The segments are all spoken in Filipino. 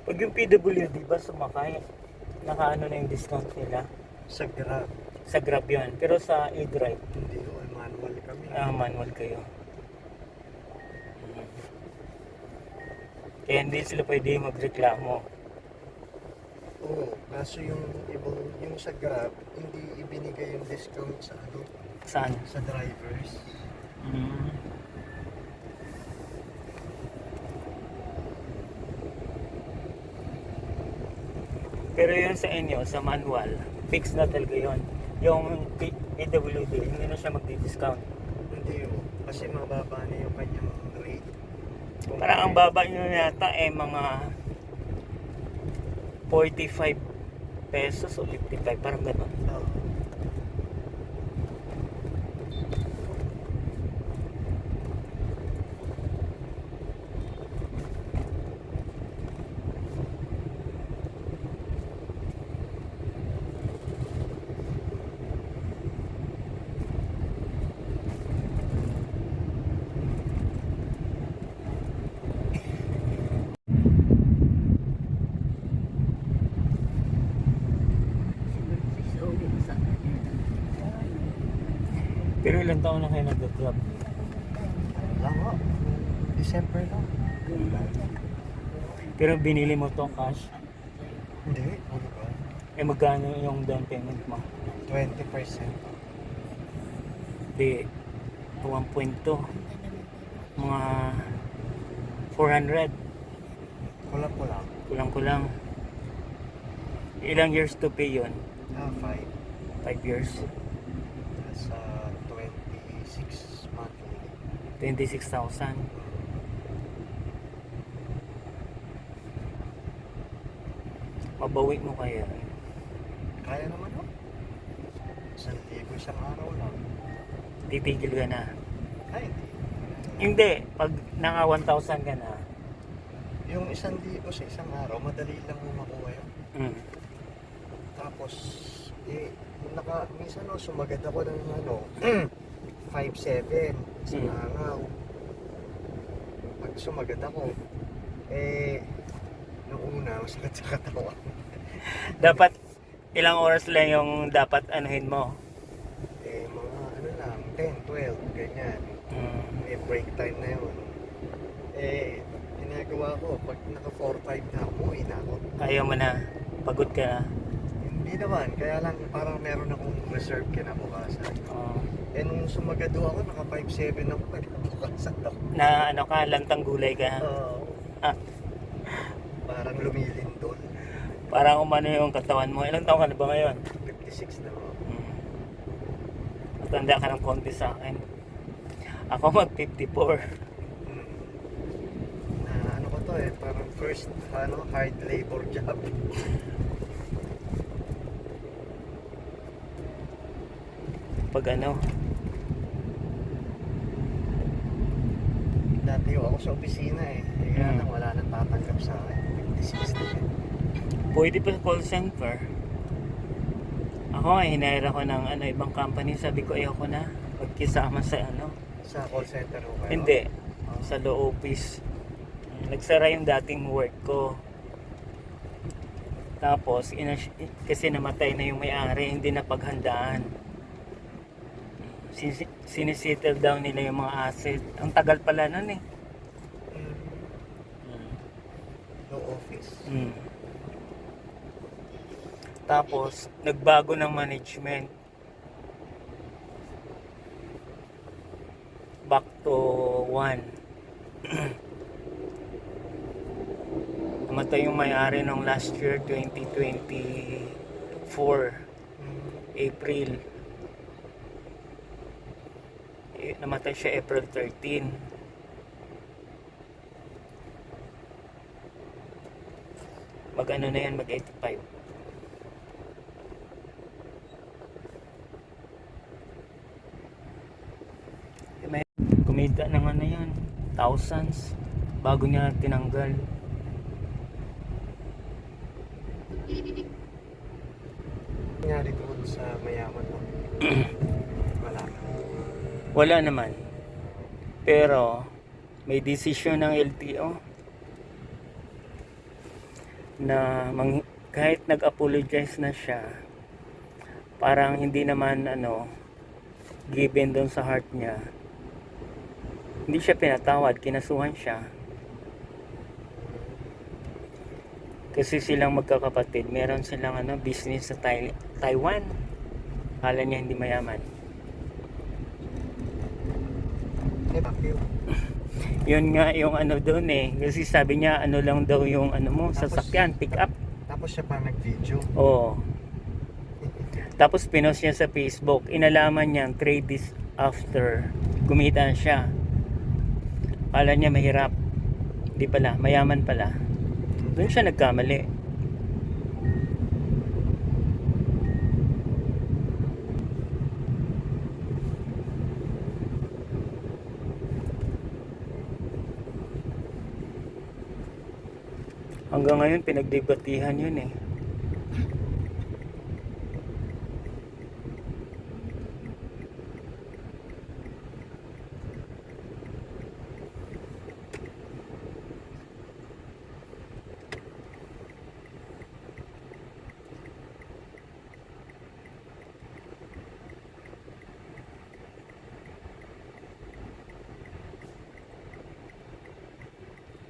Pag yung PWD ba sumakay, nakaano na yung discount nila Sa Grab. sa Grab yun. Pero sa e-drive, Hindi ko, manual kami. manual kayo. Kaya hindi sila pwede magreklamo. Oo, kaso yung ibang, yung sa Grab, hindi ibinigay yung discount sa ano, Saan? sa drivers. Mm. Pero yun sa inyo, sa manual, fix na talaga yun. Yung PWD, hindi na siya magdi-discount. Hindi ko, kasi mababa na yung kanyang rate. Parang ang baba nyo yata mga 45 pesos o 55, parang gano'n. Oo. Pero ilang taon na kayo nag-club? Lang ho, December lang. Pero binili mo to cash? Hindi, ano ba? Magkano yung down payment mo? 20%. Di 1.2, mga 400, Kulang-kulang. kulang-kulang. Ilang years to pay yun? 5. 5 years, Sa 26 monthly. 26,000. Mabawi mo kaya? Kaya naman ho. 1,000 isang araw lang. Titigil ka na? Ay, Hindi, pag naka 1,000 ka na. yung 1,000 sa isang araw, madali lang mo makuha yun. Mm. Tapos, minsan no, sumagad ako ng 5,700 sa Mm. araw. Pag sumagad ako, nung una, masakit sa katawan. Dapat ilang oras lang yung dapat anuhin mo? Mga lang, 10, 12, ganyan. Mm. May break time na yun. Ginagawa ko, pag naka 4-5 na, umuwi na ako. Ayaw mo na, pagod ka na. Hindi naman, kaya lang parang meron akong reserve kinabukasan. Oh. Nung sumagado ako, naka 5-7 ako, kinabukasan ako. Na ano ka, lantang gulay ka. Ah, Parang lumilindol. parang umano yung katawan mo. Ilang taon ka na ba ngayon? 56 na ako. Matanda ka ng konti sa akin. Ako mag 54. Ano ko to parang first, hard labor job. Pag ano, Dati ako sa opisina kaya lang wala nang tatanggap sa akin. 56 na yun. pwede pa sa call center. Ako ay hinire ako ng ibang company. Sabi ko ayoko na magkisama sa Sa call center ko kayo? Hindi, sa law office. Nagsara yung dating work ko. Tapos kasi namatay na yung may-ari, hindi na paghandaan. Sinisettle down nila yung mga asset. Ang tagal pala nun eh. No office. Tapos nagbago ng management. Back to 1. Namatay yung may-ari nung last year, 2024, April. Namatay siya April 13. Mag-ano na yan, mag-85. May kumita ng yan, thousands, bago niya tinanggal. Nangyari doon sa mayaman mo? Wala. Wala naman. Pero may desisyon ng LTO. na kahit nag-apologize na siya, parang hindi naman given doon sa heart niya. Hindi siya pinatawad, kinasuhan siya. Kasi silang magkakapatid, meron silang business sa Taiwan. Kala niya hindi mayaman. Bakit? Yun nga yung doon eh. Kasi sabi niya lang daw yung sasakyan, pick up. Tapos siya pa nag-video. Oo. Tapos pinost niya sa Facebook. Inalaman niya 3 days after kumita na siya. Kala niya mahirap. Di pala, mayaman pala. Doon siya nagkamali. Hanggang ngayon pinagdebatihan yun eh.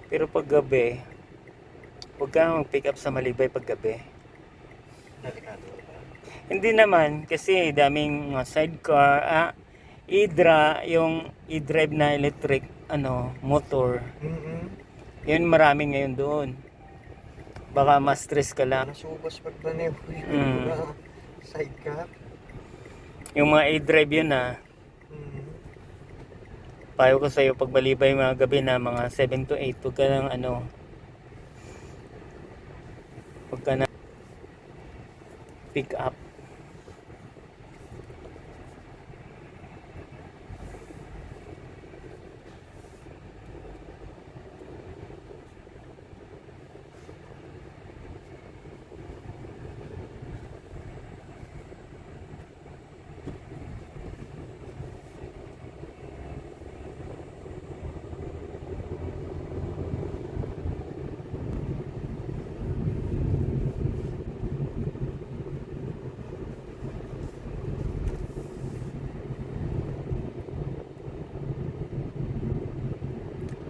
Pero pag gabi, huwag kang mag-pick up sa Malibay pag gabi. Delikado ba? Hindi naman, kasi daming mga sidecar, e-dra, yung e-drive na electric, motor. Yun marami ngayon doon. Baka ma-stress ka lang. Nasubas pag banew Mm. yung sidecar. Yung mga e-drive yun payo ko sa'yo pag Malibay mga gabi na mga 7 to 8, huwag ka ng huwag ka na pick up.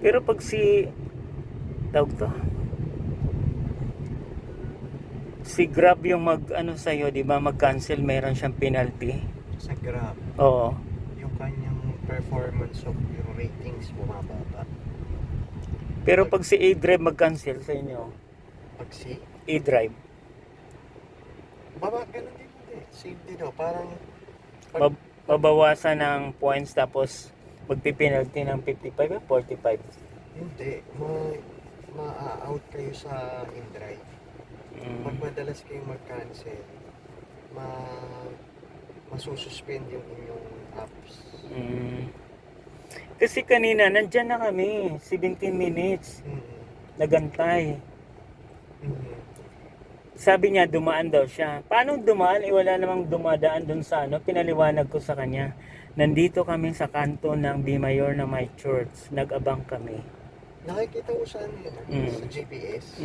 Pero pag tawag to, si Grab yung sa'yo, di ba, mag-cancel, meron siyang penalty. Sa Grab, Oo. yung kanyang performance of yung ratings bumababa. Pero pag si e-drive mag-cancel sa inyo, Pag si e-drive, baba, ganun din same din parang mabawasan ng points tapos magpipinalty ng 55 o 45. hindi, ma-out kayo sa in-drive. Pag madalas kayong mag-cancel, masususpend yung inyong apps. Kasi kanina nandyan na kami 17 minutes nagantay. Sabi niya dumaan daw siya. Paano dumaan? Wala namang dumadaan dun sa pinaliwanag ko sa kanya. Nandito kami sa kanto ng Bimayor na may church. Nag-abang kami. Nakikita ko sa sa GPS.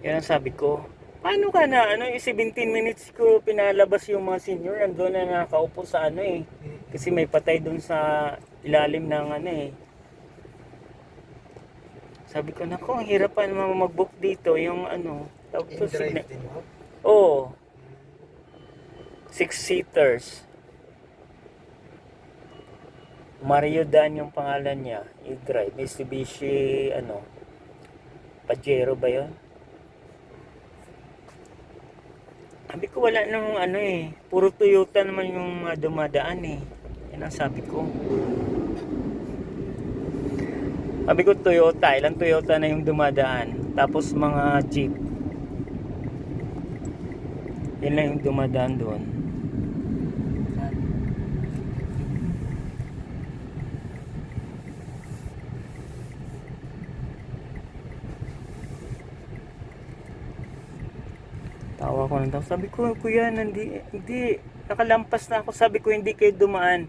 Yan ang sabi ko. Paano ka na? 17 minutes ko pinalabas yung mga senior. Andun na nakaupo sa Kasi may patay dun sa ilalim ng Sabi ko, nako, ang hirap pa naman mag-book dito. Yung tawag to, In-drive din mo? Oo. 6-seaters. Mario Dan yung pangalan niya. I-drive. Mitsubishi, Pajero ba yun? Sabi ko, wala nang puro Toyota naman yung mga dumadaan Yan ang sabi ko. Sabi ko Toyota, ilang Toyota na yung dumadaan. Tapos mga Jeep. Yan lang yung dumadaan doon. Tawa ko lang daw. Sabi ko, kuya, hindi. Nakalampas na ako. Sabi ko, hindi kayo dumaan.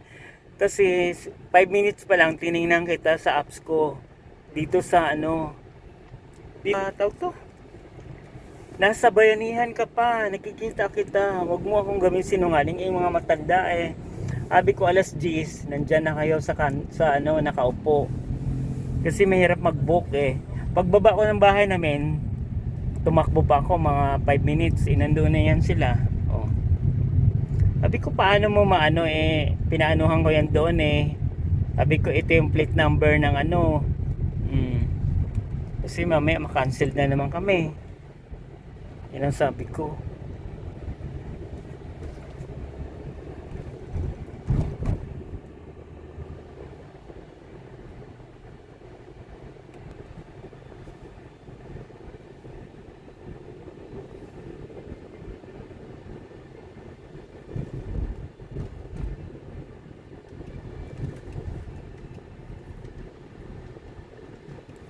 Kasi 5 minutes pa lang tiningnan kita sa apps ko dito sa tawag to Nasa bayanihan ka pa, nakikita kita. Huwag mo akong gawin sinungaling, eh mga matanda eh. Sabi ko alas 10, nandyan na kayo sa ano, nakaupo. Kasi mahirap mag-book eh. Pagbaba ko ng bahay namin, tumakbo pa ako mga 5 minutes, inandoon na yan sila. Oh. Sabi ko paano mo maano eh, pinaanuhan ko yan doon eh. Sabi ko ito yung plate number ng ano. Kasi mamaya makancel na naman kami. Yan ang sabi ko.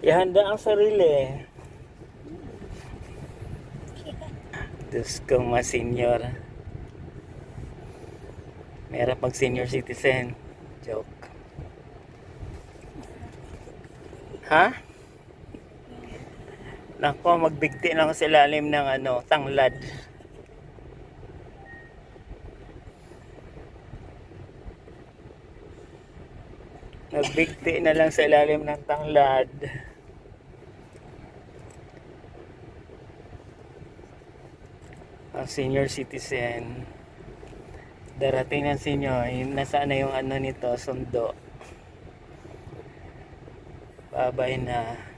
Ihanda ang sarili. Diyos ko mga senior. Meron pag senior citizen. Joke. Ha? Nako, magbigti lang sa ilalim ng ano, tanglad. Magbigti na lang sa ilalim ng tanglad. Ang senior citizen. Darating ng senior, nasaan na yung ano nito, sundo. Babay na.